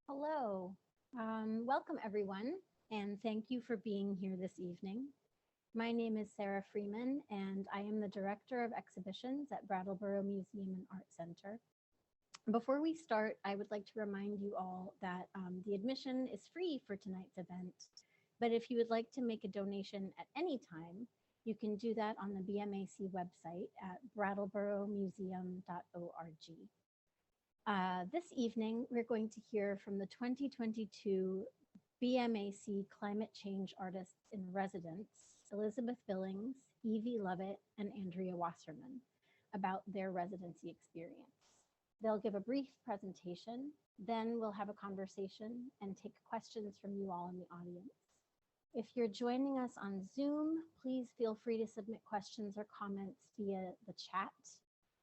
Hello, welcome everyone, and thank you for being here this evening. My name is Sarah Freeman, and I am the Director of Exhibitions at Brattleboro Museum and Art Center. Before we start, I would like to remind you all that the admission is free for tonight's event, but if you would like to make a donation at any time, you can do that on the BMAC website at brattleboromuseum.org. This evening, we're going to hear from the 2022 BMAC Climate Change Artists in Residence, Elizabeth Billings, Evie Lovett, and Andrea Wasserman, about their residency experience. They'll give a brief presentation, then we'll have a conversation and take questions from you all in the audience. If you're joining us on Zoom, please feel free to submit questions or comments via the chat.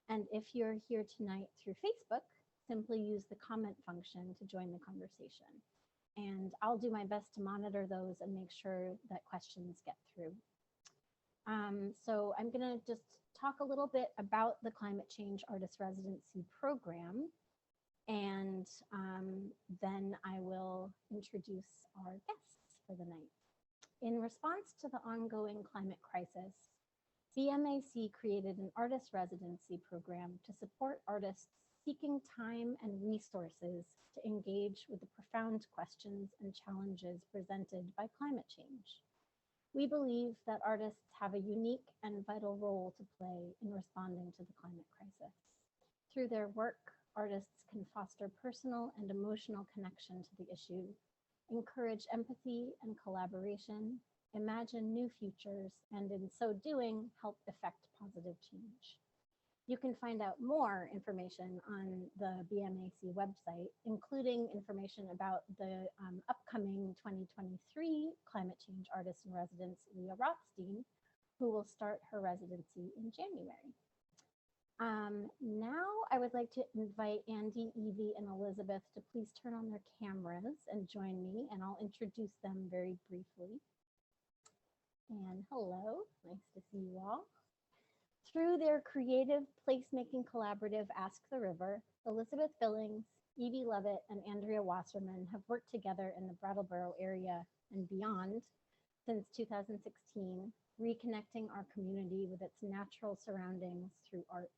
And if you're here tonight through Facebook, simply use the comment function to join the conversation. And I'll do my best to monitor those and make sure that questions get through. So I'm gonna just talk a little bit about the Climate Change Artist Residency program, and then I will introduce our guests for the night. In response to the ongoing climate crisis, BMAC created an artist residency program to support artists seeking time and resources to engage with the profound questions and challenges presented by climate change. We believe that artists have a unique and vital role to play in responding to the climate crisis. Through their work, artists can foster personal and emotional connection to the issue, encourage empathy and collaboration, imagine new futures, and in so doing, help effect positive change. You can find out more information on the BMAC website, including information about the upcoming 2023 Climate Change Artist in Residence, Leah Rothstein, who will start her residency in January. Now I would like to invite Andy, Evie, and Elizabeth to please turn on their cameras and join me, and I'll introduce them very briefly. And hello, nice to see you all. Through their creative placemaking collaborative Ask the River, Elizabeth Billings, Evie Lovett, and Andrea Wasserman have worked together in the Brattleboro area and beyond since 2016, reconnecting our community with its natural surroundings through art.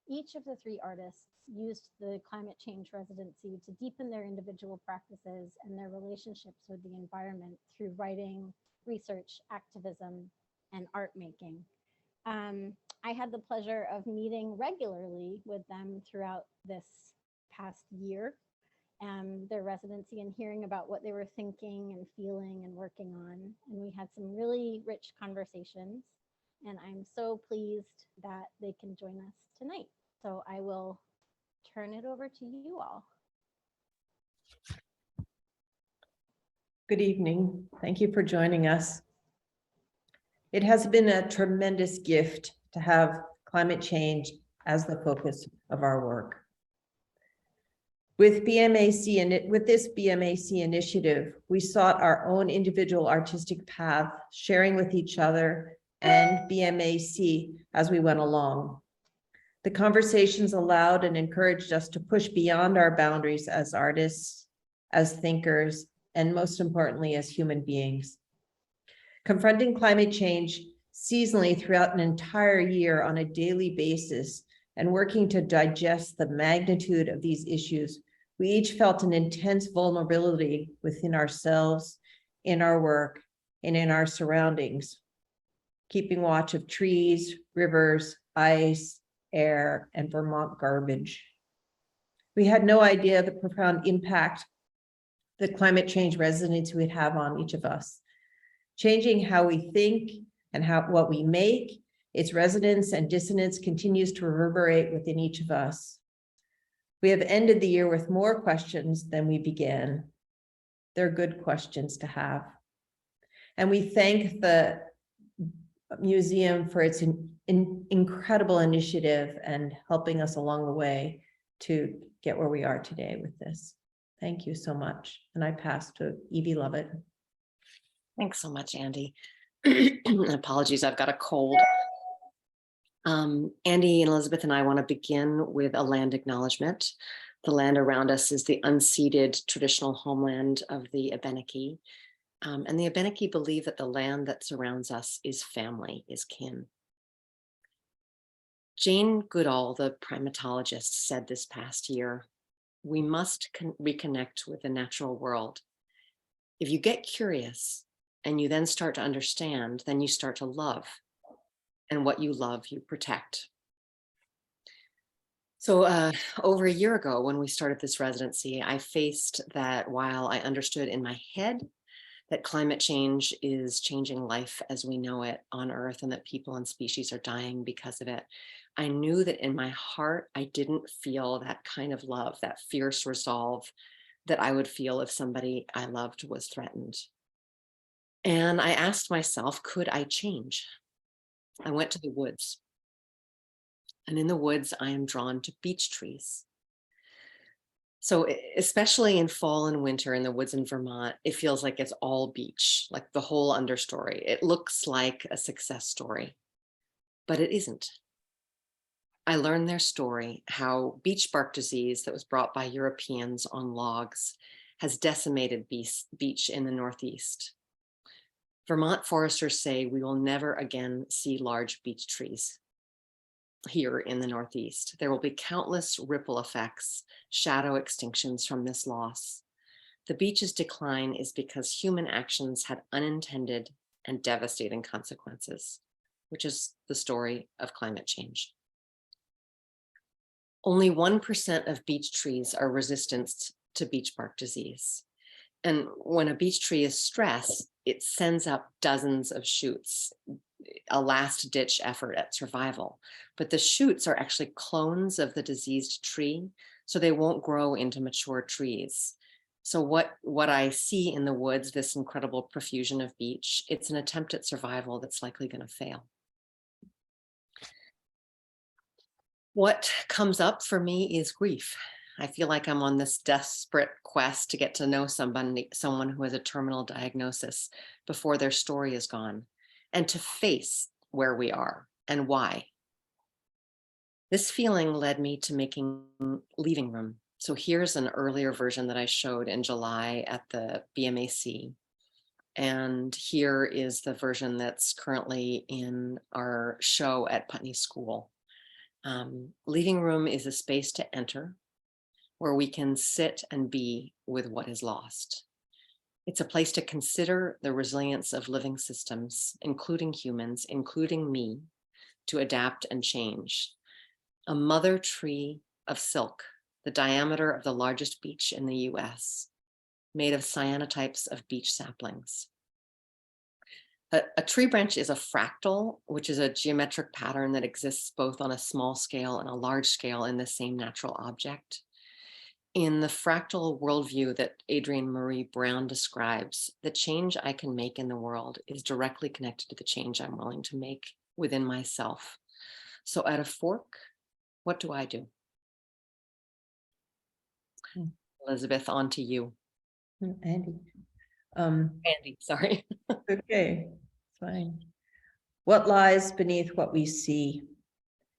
Each of the three artists used the Climate Change Residency to deepen their individual practices and their relationships with the environment through writing, research, activism, and art making. I had the pleasure of meeting regularly with them throughout this past year and their residency and hearing about what they were thinking and feeling and working on. And we had some really rich conversations. And I'm so pleased that they can join us tonight. So I will turn it over to you all. Good evening. Thank you for joining us. It has been a tremendous gift to have climate change as the focus of our work. With this BMAC initiative, we sought our own individual artistic path, sharing with each other and BMAC as we went along. The conversations allowed and encouraged us to push beyond our boundaries as artists, as thinkers, and most importantly, as human beings. Confronting climate change seasonally throughout an entire year on a daily basis and working to digest the magnitude of these issues, we each felt an intense vulnerability within ourselves, in our work, and in our surroundings, keeping watch of trees, rivers, ice, air, and Vermont garbage. We had no idea the profound impact the climate change residency would have on each of us, changing how we think and what we make. Its resonance and dissonance continues to reverberate within each of us. We have ended the year with more questions than we began. They're good questions to have. And we thank the museum for its incredible initiative and helping us along the way to get where we are today with this. Thank you so much. And I pass to Evie Lovett. Thanks so much, Andy. Apologies, I've got a cold. Andy and Elizabeth and I want to begin with a land acknowledgement. The land around us is the unceded traditional homeland of the Abenaki. And the Abenaki believe that the land that surrounds us is family, is kin. Jane Goodall, the primatologist, said this past year, we must reconnect with the natural world. If you get curious and you then start to understand, then you start to love. And what you love, you protect. So over a year ago, when we started this residency, I faced that while I understood in my head that climate change is changing life as we know it on Earth and that people and species are dying because of it, I knew that in my heart, I didn't feel that kind of love, that fierce resolve that I would feel if somebody I loved was threatened. And I asked myself, could I change? I went to the woods. And in the woods, I am drawn to beech trees. So especially in fall and winter in the woods in Vermont, it feels like it's all beech, like the whole understory. It looks like a success story, but it isn't. I learned their story, how beech bark disease that was brought by Europeans on logs has decimated beech in the Northeast. Vermont foresters say we will never again see large beech trees here in the Northeast. There will be countless ripple effects, shadow extinctions from this loss. The beech's decline is because human actions had unintended and devastating consequences, which is the story of climate change. Only 1% of beech trees are resistant to beech bark disease. And when a beech tree is stressed, it sends up dozens of shoots, a last ditch effort at survival. But the shoots are actually clones of the diseased tree, so they won't grow into mature trees. So what I see in the woods, this incredible profusion of beech, it's an attempt at survival that's likely going to fail. What comes up for me is grief. I feel like I'm on this desperate quest to get to know someone who has a terminal diagnosis before their story is gone, and to face where we are and why. This feeling led me to making Leaving Room. So here's an earlier version that I showed in July at the BMAC. And here is the version that's currently in our show at Putney School. Leaving Room is a space to enter where we can sit and be with what is lost. It's a place to consider the resilience of living systems, including humans, including me, to adapt and change. A mother tree of silk, the diameter of the largest beech in the US, made of cyanotypes of beech saplings. A tree branch is a fractal, which is a geometric pattern that exists both on a small scale and a large scale in the same natural object. In the fractal worldview that Adrienne Marie Brown describes, the change I can make in the world is directly connected to the change I'm willing to make within myself. So at a fork, what do I do? Elizabeth, on to you. Andy. Andy, sorry. Okay, fine. What lies beneath what we see?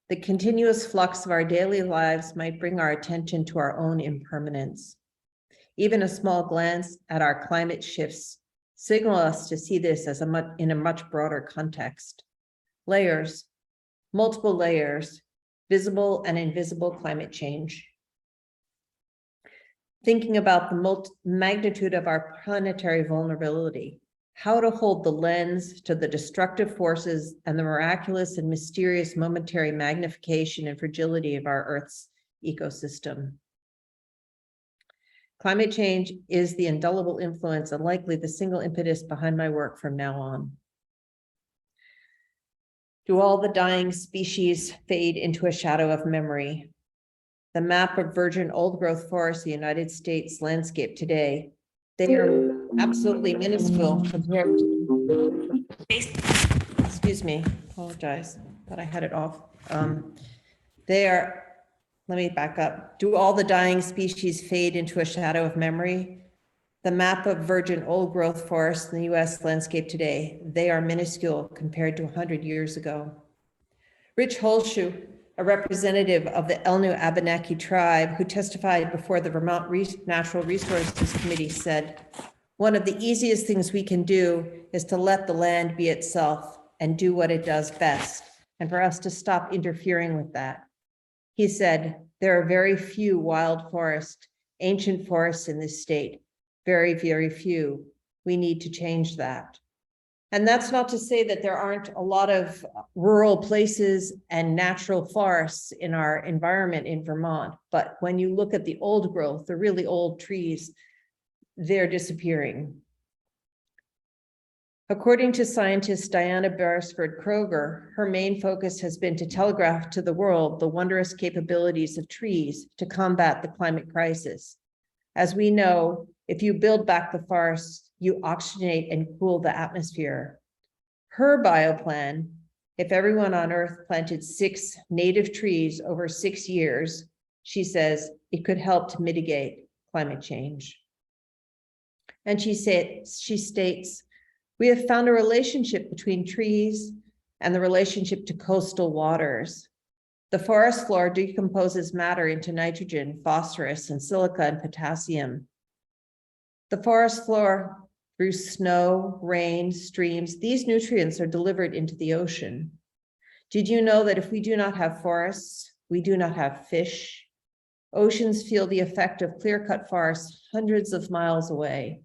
The continuous flux of our daily lives might bring our attention to our own impermanence. Even a small glance at our climate shifts signal us to see this as in a much broader context. Layers, multiple layers, visible and invisible climate change. Thinking about the magnitude of our planetary vulnerability, how to hold the lens to the destructive forces and the miraculous and mysterious momentary magnification and fragility of our Earth's ecosystem. Climate change is the indelible influence and likely the single impetus behind my work from now on. Do all the dying species fade into a shadow of memory? The map of virgin old-growth forests, the United States landscape today, they are absolutely minuscule compared to, excuse me, apologize, thought I had it off. Let me back up. Do all the dying species fade into a shadow of memory? The map of virgin old-growth forests in the US landscape today, they are minuscule compared to 100 years ago. Rich Holshoe, a representative of the Elnu Abenaki tribe who testified before the Vermont Natural Resources Committee, said, "One of the easiest things we can do is to let the land be itself and do what it does best, and for us to stop interfering with that." He said, "There are very few wild forests, ancient forests in this state, very, very few. We need to change that." And that's not to say that there aren't a lot of rural places and natural forests in our environment in Vermont. But when you look at the old growth, the really old trees, they're disappearing. According to scientist Diana Beresford Kroger, her main focus has been to telegraph to the world the wondrous capabilities of trees to combat the climate crisis. As we know, if you build back the forests, you oxygenate and cool the atmosphere. Her bioplan, if everyone on Earth planted 6 native trees over 6 years, she says it could help to mitigate climate change. And she states, "We have found a relationship between trees and the relationship to coastal waters. The forest floor decomposes matter into nitrogen, phosphorus, and silica and potassium. The forest floor, through snow, rain, streams, these nutrients are delivered into the ocean. Did you know that if we do not have forests, we do not have fish? Oceans feel the effect of clear-cut forests hundreds of miles away."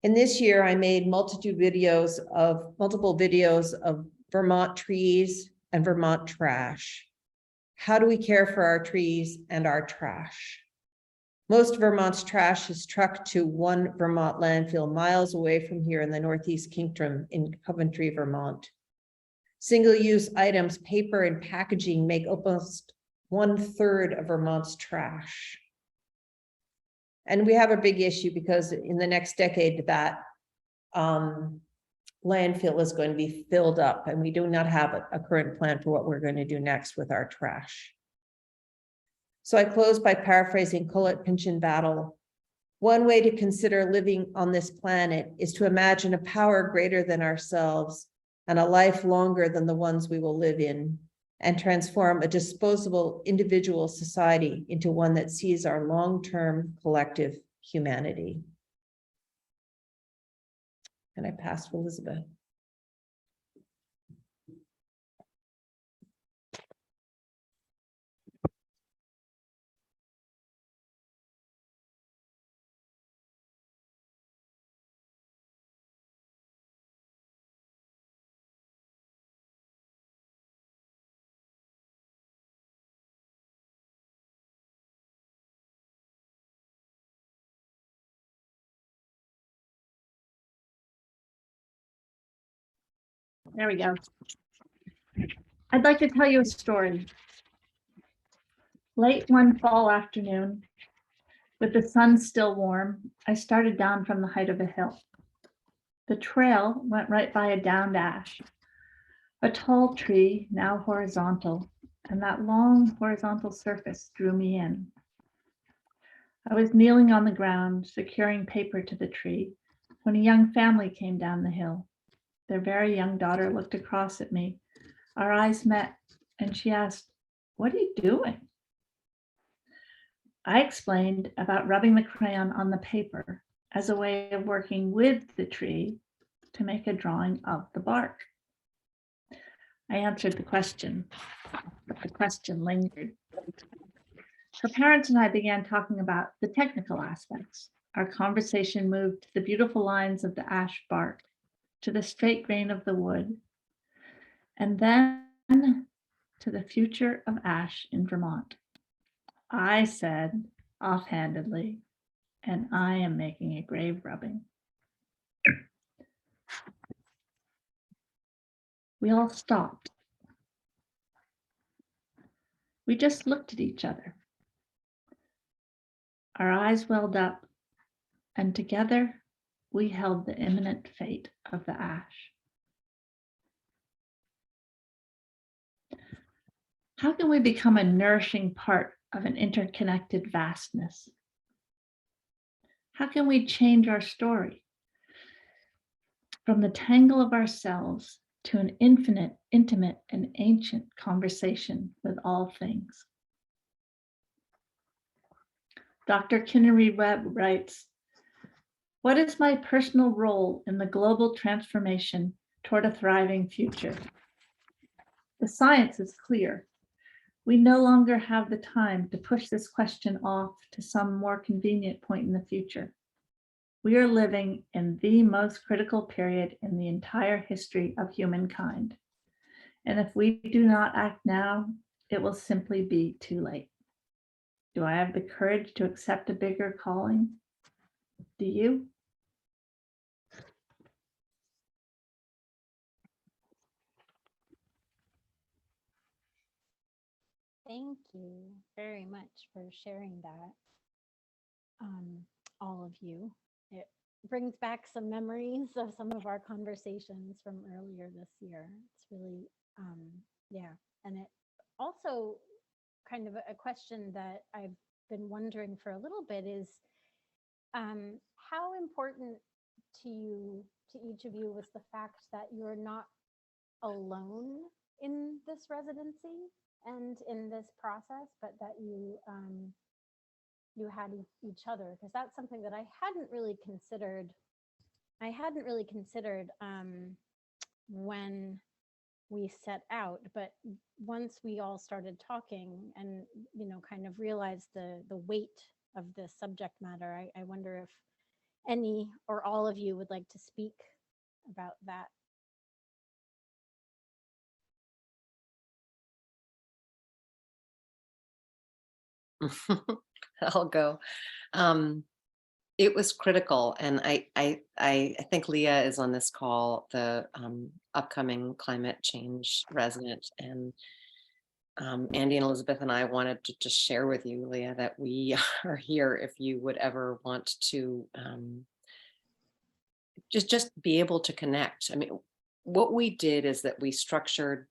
In this year, I made multiple videos of Vermont trees and Vermont trash. How do we care for our trees and our trash? Most of Vermont's trash is trucked to one Vermont landfill miles away from here in the Northeast Kingdom in Coventry, Vermont. Single-use items, paper and packaging make almost 1/3 of Vermont's trash. And we have a big issue because in the next decade that landfill is going to be filled up, and we do not have a current plan for what we're going to do next with our trash. So I close by paraphrasing Colette Pinchin Battle. "One way to consider living on this planet is to imagine a power greater than ourselves and a life longer than the ones we will live in, and transform a disposable individual society into one that sees our long-term collective humanity." And I pass to Elizabeth. There we go. I'd like to tell you a story. Late one fall afternoon, with the sun still warm, I started down from the height of a hill. The trail went right by a downed ash, a tall tree now horizontal, and that long horizontal surface drew me in. I was kneeling on the ground, securing paper to the tree, when a young family came down the hill. Their very young daughter looked across at me. Our eyes met, and she asked, "What are you doing?" I explained about rubbing the crayon on the paper as a way of working with the tree to make a drawing of the bark. I answered the question, but the question lingered. Her parents and I began talking about the technical aspects. Our conversation moved to the beautiful lines of the ash bark, to the straight grain of the wood, and then to the future of ash in Vermont. I said offhandedly, and I am making a grave rubbing. We all stopped. We just looked at each other. Our eyes welled up, and together we held the imminent fate of the ash. How can we become a nourishing part of an interconnected vastness? How can we change our story from the tangle of ourselves to an infinite, intimate, and ancient conversation with all things? Dr. Kinnery Webb writes, "What is my personal role in the global transformation toward a thriving future? The science is clear. We no longer have the time to push this question off to some more convenient point in the future. We are living in the most critical period in the entire history of humankind. And if we do not act now, it will simply be too late. Do I have the courage to accept a bigger calling? Do you?" Thank you very much for sharing that, all of you. It brings back some memories of some of our conversations from earlier this year. It's really, yeah. And it also kind of a question that I've been wondering for a little bit is, how important to you, to each of you, was the fact that you're not alone in this residency and in this process, but that you you had each other, because that's something that I hadn't really considered. When we set out, but once we all started talking and kind of realized the weight of this subject matter, I wonder if any or all of you would like to speak about that. I'll go. It was critical, and I think Leah is on this call, the upcoming climate change resident, and Andy and Elizabeth and I wanted to just share with you, Leah, that we are here if you would ever want to just be able to connect. I mean, what we did is that we structured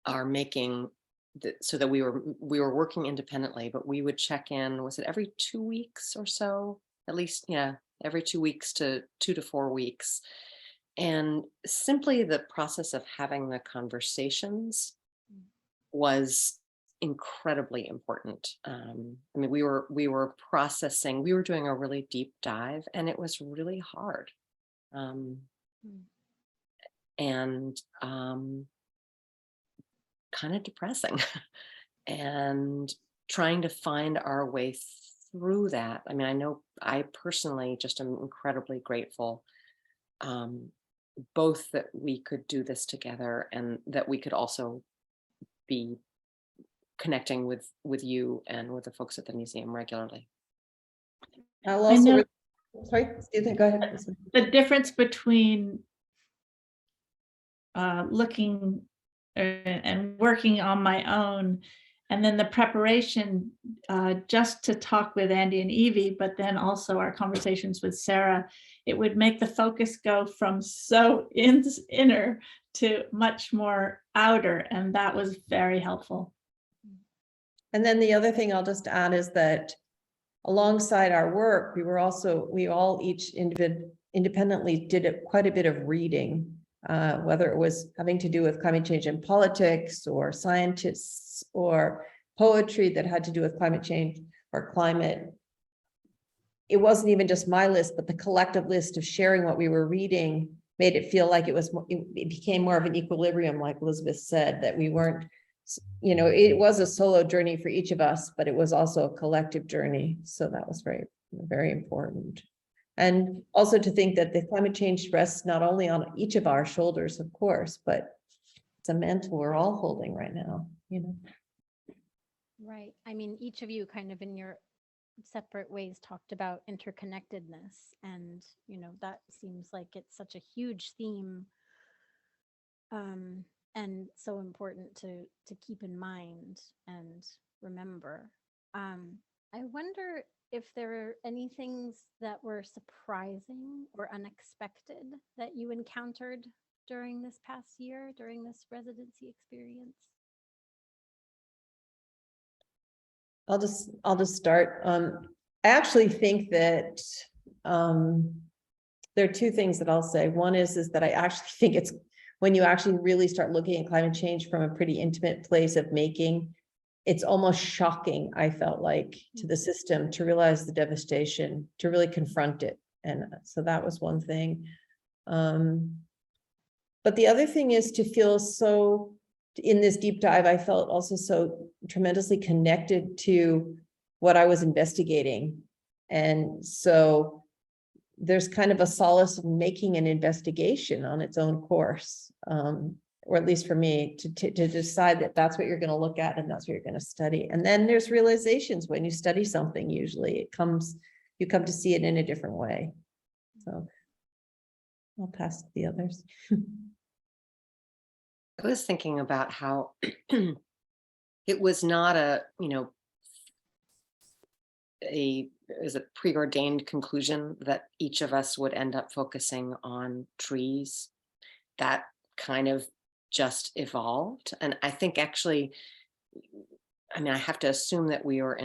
our making so that we were working independently, but we would check in, was it every 2 weeks or so? At least, yeah, every 2 weeks to 2 to 4 weeks. And simply the process of having the conversations was incredibly important. I mean, we were processing, we were doing a really deep dive, and it was really hard. And kind of depressing and trying to find our way through that. I mean, I know I personally just am incredibly grateful, both that we could do this together and that we could also be connecting with you and with the folks at the museum regularly. I'll also, sorry, Susan, go ahead. The difference between looking and working on my own. And then the preparation just to talk with Andy and Evie, but then also our conversations with Sarah, it would make the focus go from so inner to much more outer. And that was very helpful. And then the other thing I'll just add is that alongside our work, we all each independently did quite a bit of reading, whether it was having to do with climate change and politics, or scientists, or poetry that had to do with climate change or climate. It wasn't even just my list, but the collective list of sharing what we were reading made it feel like it became more of an equilibrium, like Elizabeth said, that we weren't, it was a solo journey for each of us, but it was also a collective journey. So that was very, very important. And also to think that the climate change rests not only on each of our shoulders, of course, but it's a mantle we're all holding right now, Right. I mean, each of you kind of in your separate ways talked about interconnectedness, and that seems like it's such a huge theme, and so important to keep in mind and remember. I wonder if there are any things that were surprising or unexpected that you encountered during this past year, during this residency experience. I'll just start. I actually think that there are two things that I'll say. One is that I actually think it's when you actually really start looking at climate change from a pretty intimate place of making, it's almost shocking, I felt like, to the system to realize the devastation, to really confront it. And so that was one thing. But the other thing is to feel so, in this deep dive, I felt also so tremendously connected to what I was investigating. And so there's kind of a solace in making an investigation on its own course, or at least for me, to decide that that's what you're going to look at and that's what you're going to study. And then there's realizations when you study something, usually you come to see it in a different way. So I'll pass to the others. I was thinking about how it was not a preordained conclusion that each of us would end up focusing on trees. That kind of just evolved. And I think actually, I have to assume that we were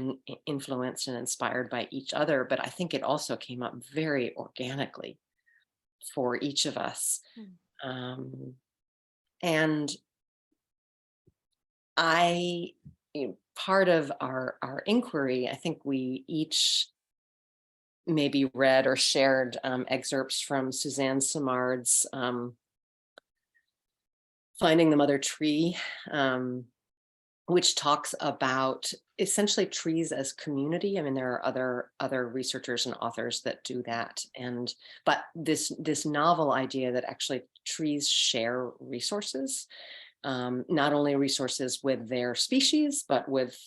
influenced and inspired by each other, but I think it also came up very organically for each of us. And part of our inquiry, I think we each maybe read or shared excerpts from Suzanne Simard's Finding the Mother Tree, which talks about essentially trees as community. There are other researchers and authors that do that, but this novel idea that actually trees share resources, not only resources with their species, but with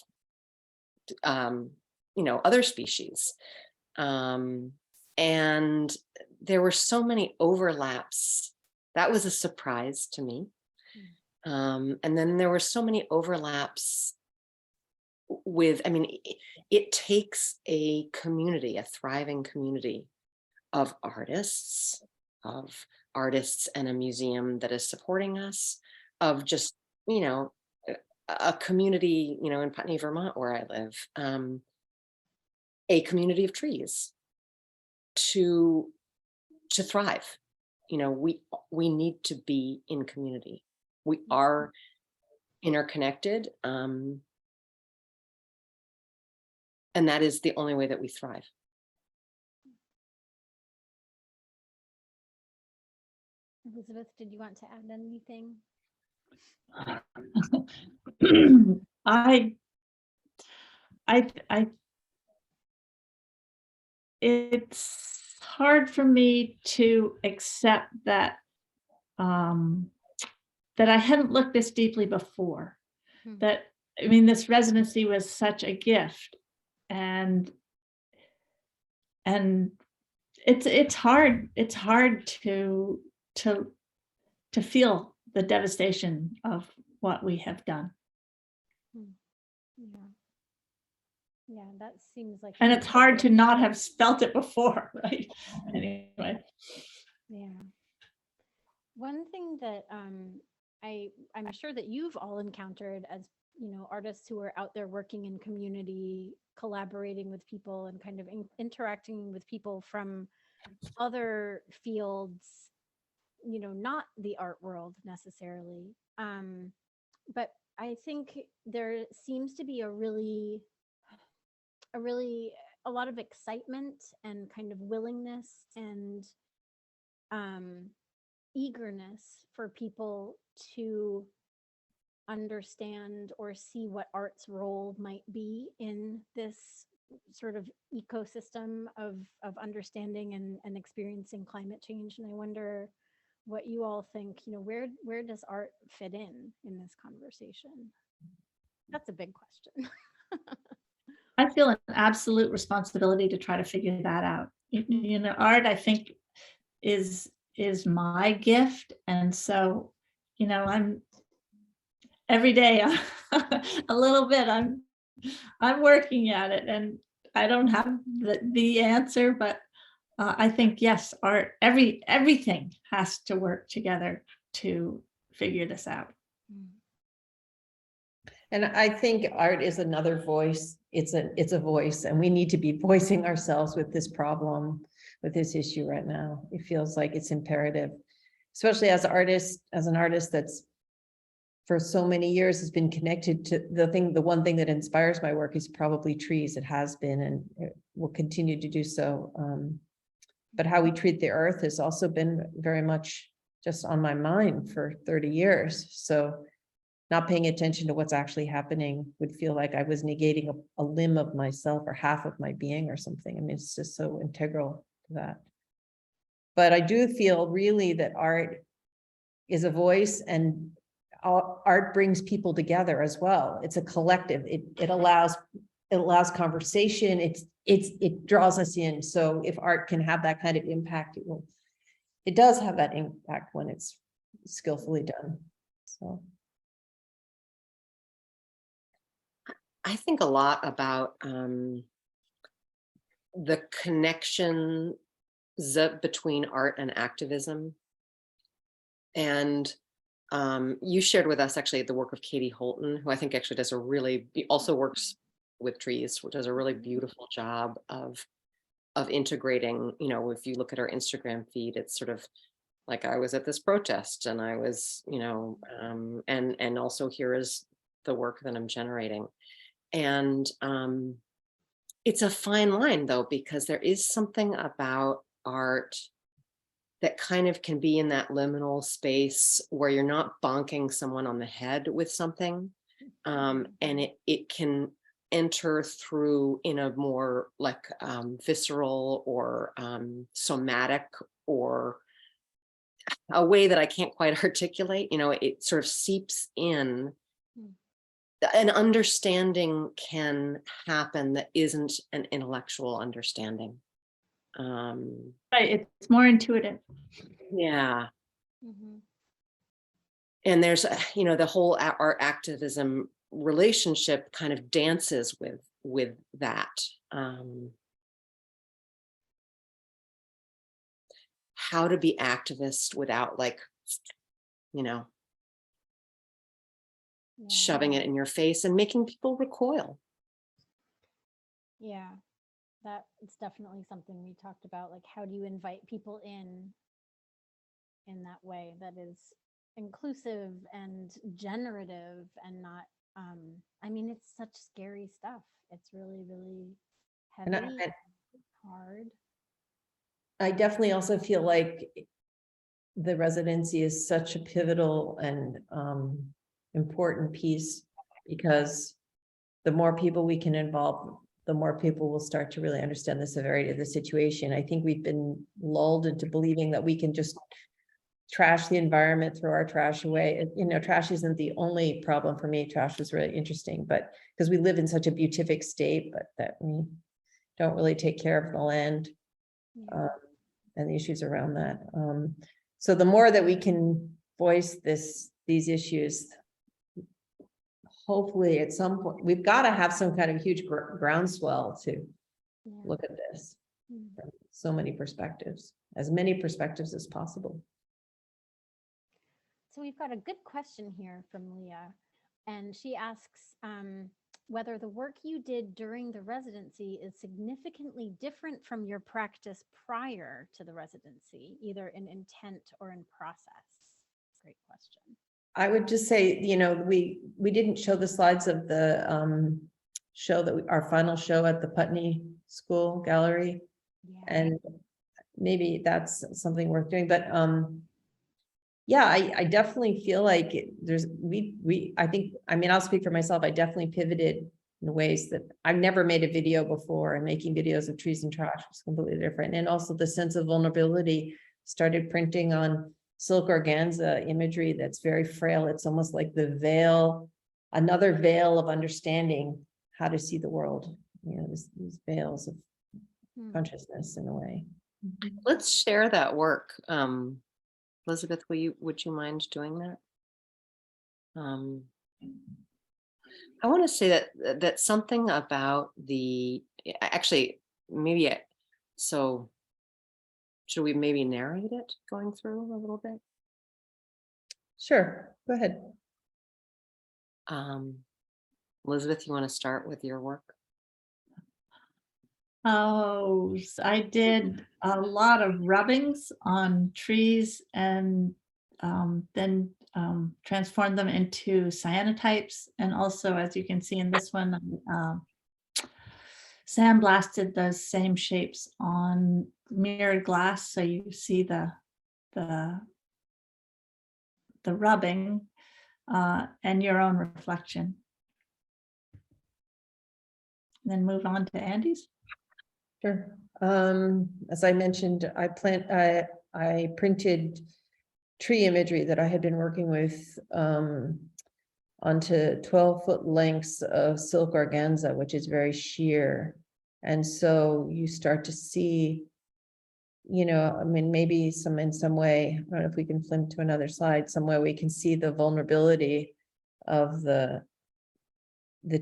other species, and there were so many overlaps. That was a surprise to me. And then there were so many overlaps with, it takes a community, a thriving community of artists and a museum that is supporting us, of just, a community, in Putney, Vermont, where I live, a community of trees to thrive. We need to be in community. We are interconnected, and that is the only way that we thrive. Elizabeth, did you want to add anything? It's hard for me to accept that that I hadn't looked this deeply before. That, this residency was such a gift, and it's hard to feel the devastation of what we have done. Yeah. Yeah, that seems like. And it's hard to not have felt it before, right? Anyway. Yeah. One thing that I'm sure that you've all encountered as, artists who are out there working in community, collaborating with people and kind of interacting with people from other fields, not the art world necessarily. But I think there seems to be a lot of excitement and kind of willingness and eagerness for people to understand or see what art's role might be in this sort of ecosystem of understanding and experiencing climate change. And I wonder what you all think, where does art fit in this conversation? That's a big question. I feel an absolute responsibility to try to figure that out. Art, I think, is my gift. And so, I'm every day a little bit, I'm working at it, and I don't have the answer, but I think, yes, art, everything has to work together to figure this out. And I think art is another voice. It's a voice, and we need to be voicing ourselves with this problem, with this issue right now. It feels like it's imperative, especially as an artist that's for so many years has been connected to the one thing that inspires my work is probably trees. It has been, and it will continue to do so. But how we treat the earth has also been very much just on my mind for 30 years. So not paying attention to what's actually happening would feel like I was negating a limb of myself or half of my being or something. I mean, it's just so integral to that. But I do feel really that art is a voice, and art brings people together as well. It's a collective. It allows conversation. It draws us in. So if art can have that kind of impact, it does have that impact when it's skillfully done. So I think a lot about the connection between art and activism. And you shared with us actually the work of Katie Holton, who I think actually also works with trees, which does a really beautiful job of integrating, if you look at our Instagram feed, it's sort of like I was at this protest and I was, and also here is the work that I'm generating. And it's a fine line though, because there is something about art that kind of can be in that liminal space where you're not bonking someone on the head with something. And it can enter through in a more like visceral or somatic or a way that I can't quite articulate. It sort of seeps in. An understanding can happen that isn't an intellectual understanding. Right, it's more intuitive. Yeah. Mm-hmm. And there's, the whole art activism relationship kind of dances with that. How to be activist without shoving it in your face and making people recoil. Yeah, it's definitely something we talked about. Like, how do you invite people in that way that is inclusive and generative and not, I mean, it's such scary stuff. It's really, really heavy, and hard. I definitely also feel like the residency is such a pivotal and important piece, because the more people we can involve, the more people will start to really understand the severity of the situation. I think we've been lulled into believing that we can just trash the environment, throw our trash away. Trash isn't the only problem for me. Trash is really interesting, but because we live in such a beatific state, but that we don't really take care of the land and the issues around that. So the more that we can voice these issues. Hopefully at some point, we've got to have some kind of huge groundswell to Yeah. look at this Mm. from so many perspectives, as many perspectives as possible. So we've got a good question here from Leah, and she asks whether the work you did during the residency is significantly different from your practice prior to the residency, either in intent or in process. Great question. I would just say, you know, we didn't show the slides of the show that our final show at the Putney School Gallery, Yeah. and maybe that's something worth doing. But yeah, I definitely feel like I think, I mean, I'll speak for myself. I definitely pivoted in ways that I've never made a video before, and making videos of trees and trash was completely different. And also the sense of vulnerability, started printing on silk organza imagery that's very frail. It's almost like the veil, another veil of understanding how to see the world. You know, these veils of consciousness in a way. Let's share that work. Elizabeth, would you mind doing that? I want to say that something about actually maybe so should we maybe narrate it going through a little bit? Sure, go ahead. Elizabeth, you want to start with your work? Oh, I did a lot of rubbings on trees, and then transformed them into cyanotypes. And also, as you can see in this one, sandblasted those same shapes on mirrored glass, so you see the rubbing and your own reflection. And then move on to Andy's. Sure. As I mentioned, I printed tree imagery that I had been working with onto 12-foot lengths of silk organza, which is very sheer. And so you start to see, you know, I mean, maybe in some way, I don't know if we can flip to another slide, somewhere we can see the vulnerability of the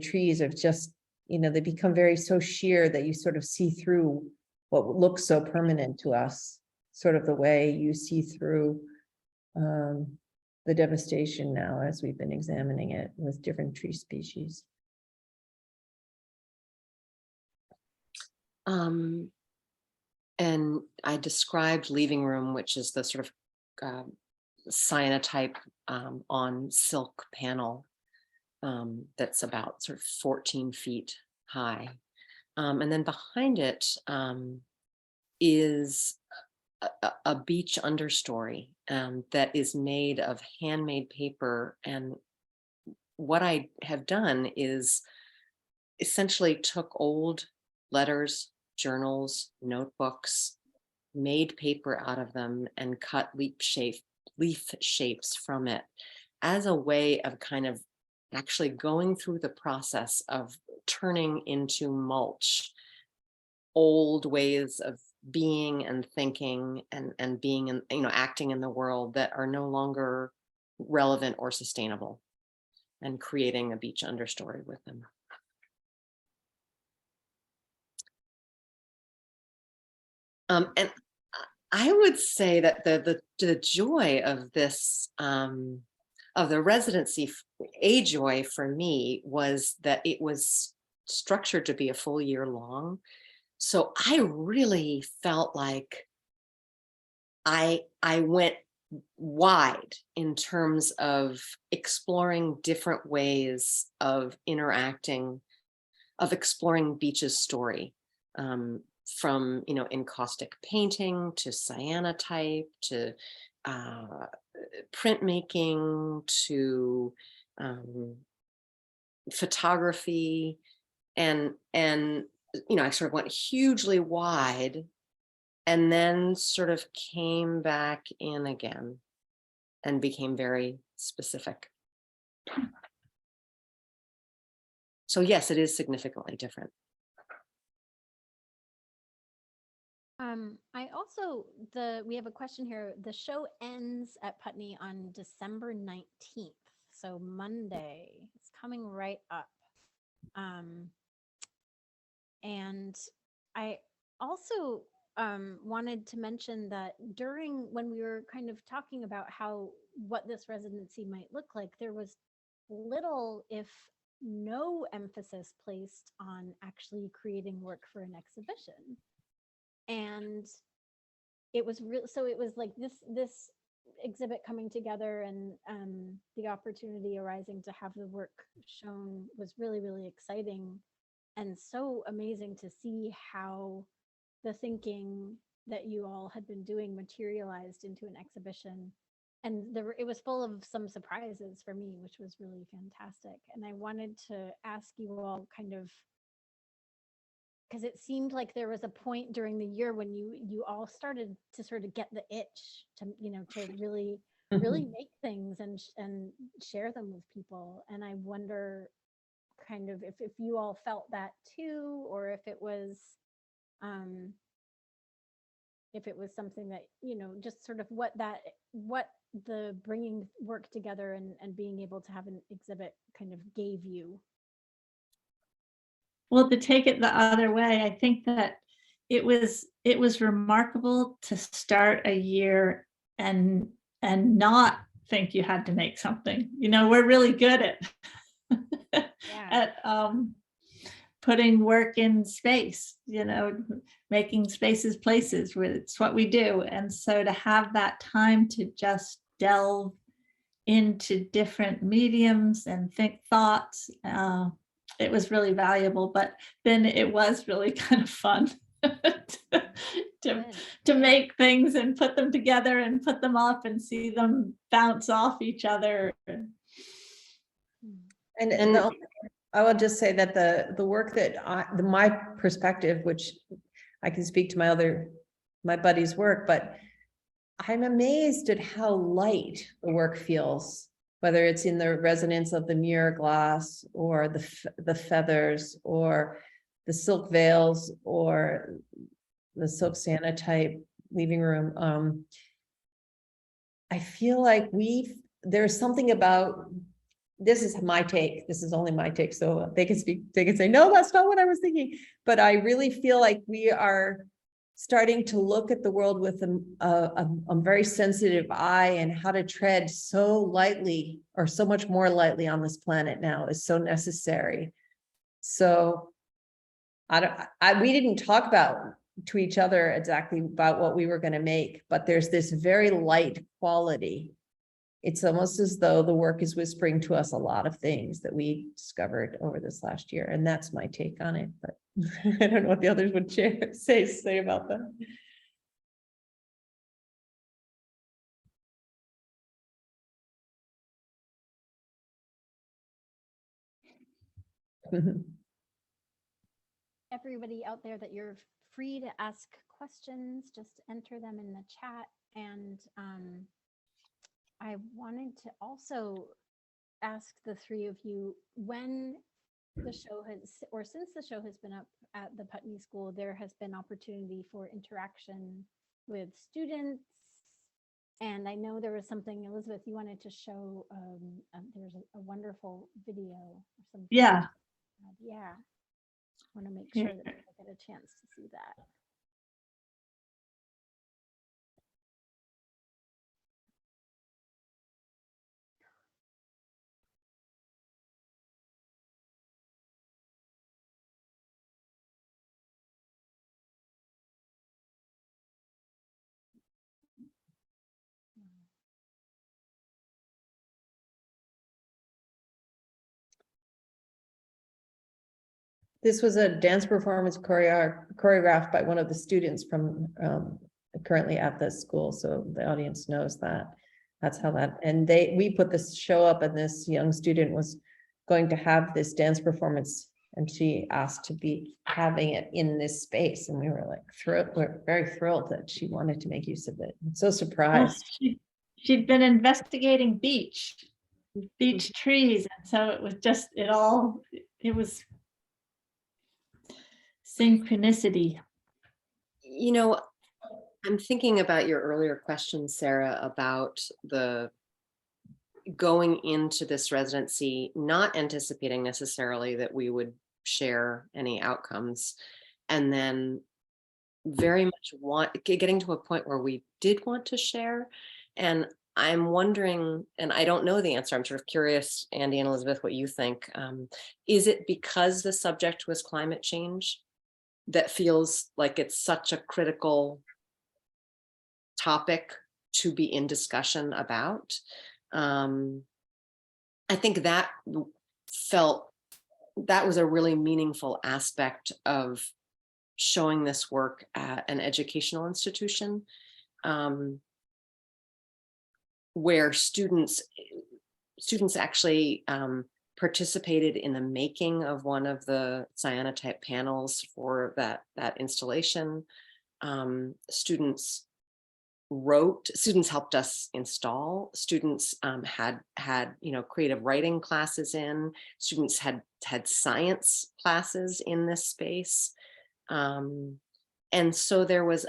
trees of just, you know, they become so sheer that you sort of see through what looks so permanent to us, sort of the way you see through the devastation now as we've been examining it with different tree species. And I described Leaving Room, which is the sort of cyanotype on silk panel that's about sort of 14 feet high. And then behind it is a beach understory that is made of handmade paper. And what I have done is essentially took old letters, journals, notebooks, made paper out of them, and cut leaf shapes from it as a way of kind of actually going through the process of turning into mulch old ways of being and thinking and being in, you know, acting in the world that are no longer relevant or sustainable, and creating a beach understory with them. And I would say that the joy of this, of the residency, a joy for me was that it was structured to be a full year long. So I really felt like I went wide in terms of exploring different ways of interacting, of exploring Beach's story. From, you know, encaustic painting to cyanotype to printmaking to photography, and you know, I sort of went hugely wide and then sort of came back in again and became very specific. So yes, it is significantly different. I also, we have a question here. The show ends at Putney on December 19th. So Monday, it's coming right up. And I also wanted to mention that when we were kind of talking about what this residency might look like, there was little, if no emphasis placed on actually creating work for an exhibition. And it was so it was like this exhibit coming together, and the opportunity arising to have the work shown was really, really exciting, and so amazing to see how the thinking that you all had been doing materialized into an exhibition. And it was full of some surprises for me, which was really fantastic. And I wanted to ask you all kind of, because it seemed like there was a point during the year when you all started to sort of get the itch to, to really make things and share them with people. And I wonder kind of if you all felt that too, or if it was something that, just sort of what the bringing work together and being able to have an exhibit kind of gave you. Well, to take it the other way, I think that it was remarkable to start a year and not think you had to make something. We're really good at putting work in space, making spaces places, where it's what we do. And so to have that time to just delve into different mediums and think thoughts, it was really valuable. But then it was really kind of fun to make things and put them together and put them up and see them bounce off each other. And I will just say that the work that my perspective, which I can speak to my buddy's work, but I'm amazed at how light the work feels, whether it's in the resonance of the mirror glass or the feathers or the silk veils or the silk cyanotype leaving room. I feel like there's something about, this is my take, this is only my take, so they can say, no, that's not what I was thinking. But I really feel like we are starting to look at the world with a very sensitive eye, and how to tread so lightly, or so much more lightly on this planet now, is so necessary. So we didn't talk to each other exactly about what we were going to make, but there's this very light quality. It's almost as though the work is whispering to us a lot of things that we discovered over this last year. And that's my take on it, but I don't know what the others would say about that. Everybody out there, that you're free to ask questions, just enter them in the chat. And I wanted to also ask the three of you, when the show since the show has been up at the Putney School, there has been opportunity for interaction with students. And I know there was something, Elizabeth, you wanted to show, there's a wonderful video or something. Yeah. Yeah. I want to make sure that people get a chance to see that. This was a dance performance choreographed by one of the students from currently at the school, so the audience knows that. That's how that, and we put this show up, and this young student was going to have this dance performance, and she asked to be having it in this space, and we were like we're very thrilled that she wanted to make use of it. I'm so surprised. Well, she'd been investigating beech trees, and so it was just it was synchronicity. I'm thinking about your earlier question, Sarah, about the going into this residency, not anticipating necessarily that we would share any outcomes, and then very much getting to a point where we did want to share. And I'm wondering, and I don't know the answer, I'm sort of curious, Andy and Elizabeth, what you think. Is it because the subject was climate change that feels like it's such a critical topic to be in discussion about? I think that was a really meaningful aspect of showing this work at an educational institution, where students actually participated in the making of one of the cyanotype panels for that installation. Students helped us install. Students had creative writing classes in. Students had science classes in this space. And so there was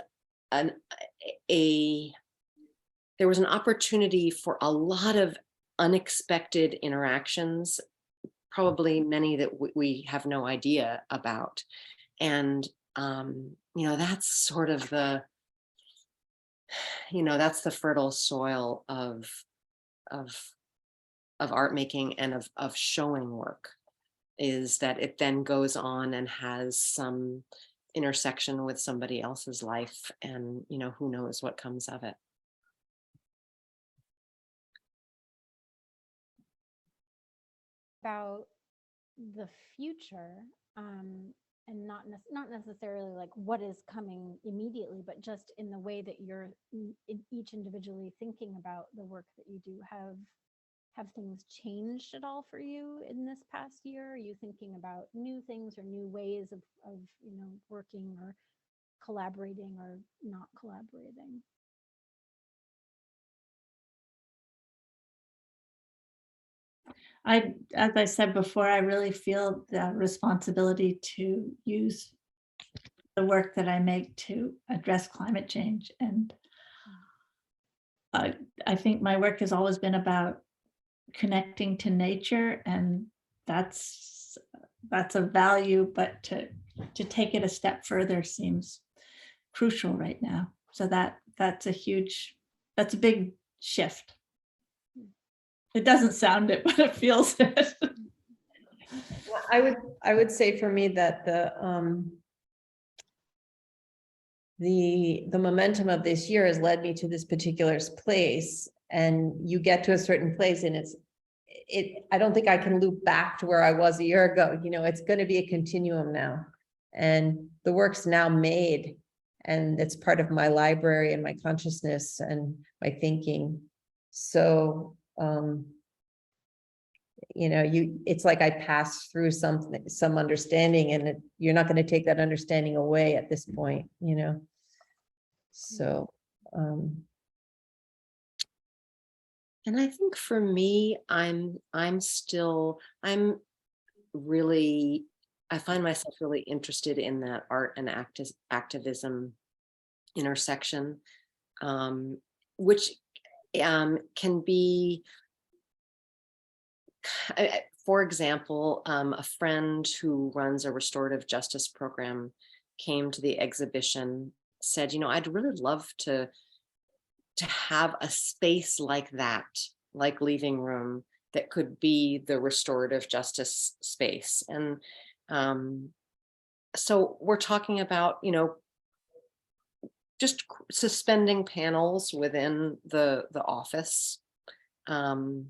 an opportunity for a lot of unexpected interactions, probably many that we have no idea about. And that's sort of that's the fertile soil of art making and of showing work, is that it then goes on and has some intersection with somebody else's life, and who knows what comes of it. About the future, and not necessarily like what is coming immediately, but just in the way that you're each individually thinking about the work that you do. Have things changed at all for you in this past year? Are you thinking about new things or new ways of working or collaborating or not collaborating? As I said before, I really feel the responsibility to use the work that I make to address climate change. And I think my work has always been about connecting to nature, and that's a value, but to take it a step further seems crucial right now. So that's a big shift. It doesn't sound it, but it feels it. I would say for me that the momentum of this year has led me to this particular place, and you get to a certain place and I don't think I can loop back to where I was a year ago. It's going to be a continuum now, and the work's now made, and it's part of my library and my consciousness and my thinking. So it's like I passed through some understanding, and you're not going to take that understanding away at this point, so and I think for me, I find myself really interested in that art and activism intersection, which can be, for example, a friend who runs a restorative justice program came to the exhibition, said, I'd really love to have a space like that, like Leaving Room, that could be the restorative justice space. And so we're talking about, just suspending panels within the office. So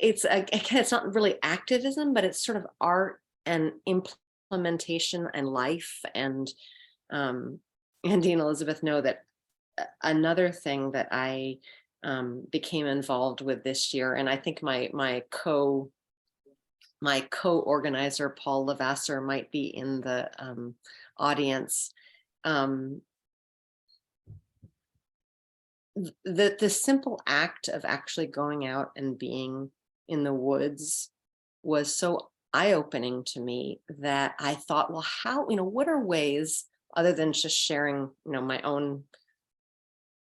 it's not really activism, but it's sort of art and implementation and life. And Andy and Elizabeth know that another thing that I became involved with this year, and I think my co-organizer Paul Lavasser might be in the audience. The simple act of actually going out and being in the woods was so eye-opening to me that I thought, well, what are ways other than just sharing, my own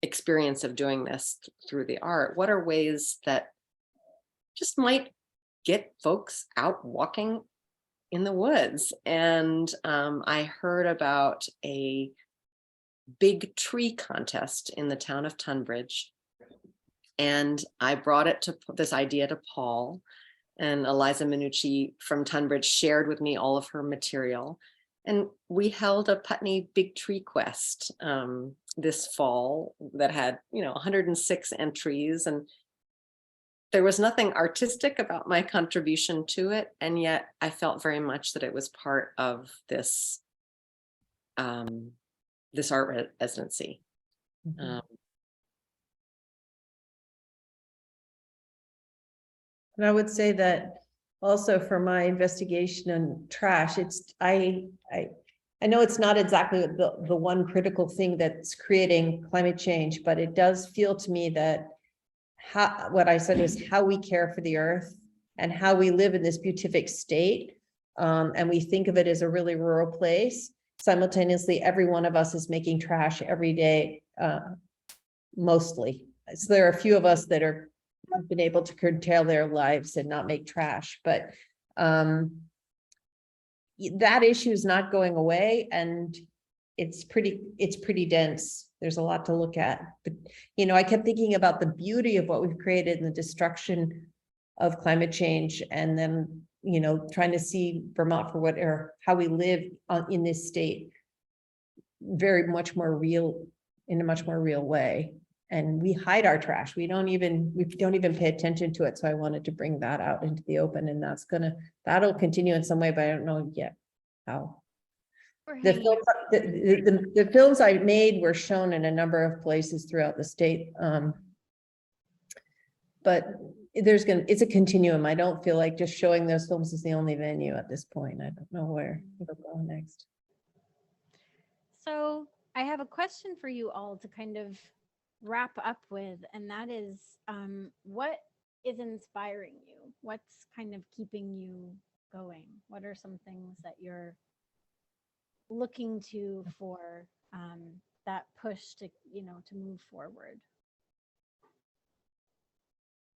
experience of doing this through the art, what are ways that just might get folks out walking in the woods? And I heard about a big tree contest in the town of Tunbridge. And I brought this idea to Paul, and Eliza Minucci from Tunbridge shared with me all of her material. And we held a Putney Big Tree Quest this fall that had, 106 entries. And there was nothing artistic about my contribution to it. And yet I felt very much that it was part of this, this art residency. Mhm. And I would say that also for my investigation on trash, I know it's not exactly the one critical thing that's creating climate change, but it does feel to me that what I said is how we care for the earth and how we live in this beatific state. And we think of it as a really rural place. Simultaneously, every one of us is making trash every day, mostly. So there are a few of us that have been able to curtail their lives and not make trash, but that issue is not going away, and it's pretty dense. There's a lot to look at, but I kept thinking about the beauty of what we've created and the destruction of climate change, and then trying to see Vermont for how we live in this state in a much more real way. And we hide our trash. We don't even pay attention to it. So I wanted to bring that out into the open, and that'll continue in some way, but I don't know yet how. The films I made were shown in a number of places throughout the state. But it's a continuum. I don't feel like just showing those films is the only venue at this point. I don't know where it'll go next. So I have a question for you all to kind of wrap up with, and that is, what is inspiring you? What's kind of keeping you going? What are some things that you're looking to for that push to move forward?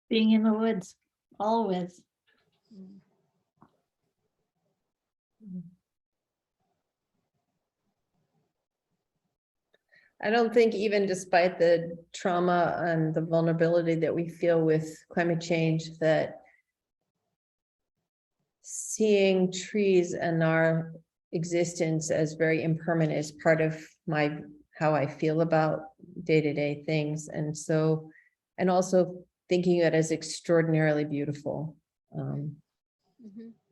Being in the woods, always. I don't think, even despite the trauma and the vulnerability that we feel with climate change, that seeing trees and our existence as very impermanent is part of how I feel about day-to-day things. And also thinking it as extraordinarily beautiful.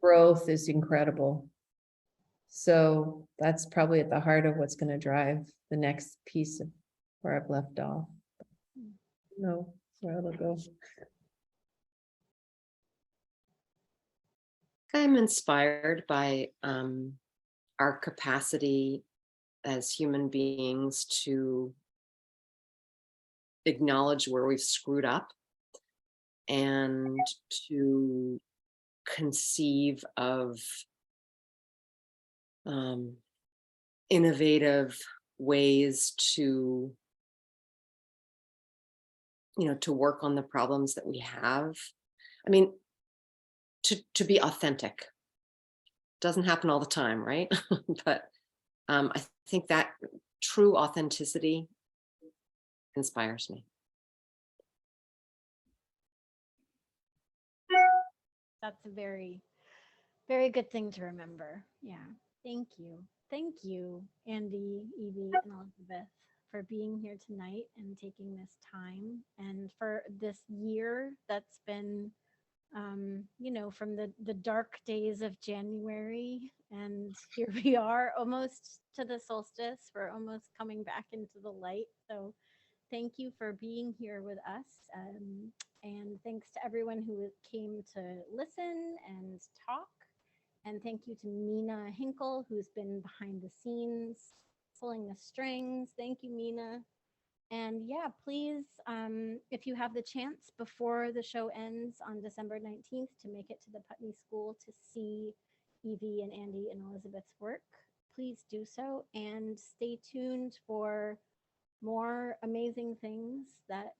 Growth is incredible. So that's probably at the heart of what's going to drive the next piece of where I've left off. No, where it'll go. I'm inspired by our capacity as human beings to acknowledge where we've screwed up and to conceive of innovative ways to work on the problems that we have. I mean, to be authentic. Doesn't happen all the time, right? But I think that true authenticity inspires me. That's a very, very good thing to remember. Yeah. Thank you. Thank you, Andy, Evie, and Elizabeth, for being here tonight and taking this time, and for this year that's been, from the dark days of January, and here we are almost to the solstice. We're almost coming back into the light. So thank you for being here with us. And thanks to everyone who came to listen and talk. And thank you to Mina Hinkle, who's been behind the scenes, pulling the strings. Thank you, Mina. And yeah, please, if you have the chance before the show ends on December 19th to make it to the Putney School to see Evie and Andy and Elizabeth's work, please do so and stay tuned for more amazing things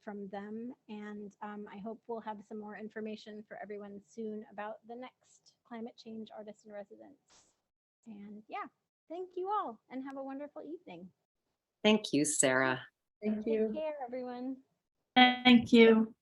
from them. And I hope we'll have some more information for everyone soon about the next Climate Change Artist in Residence. And yeah, thank you all and have a wonderful evening. Thank you, Sarah. Thank Take you. care, everyone. Thank you.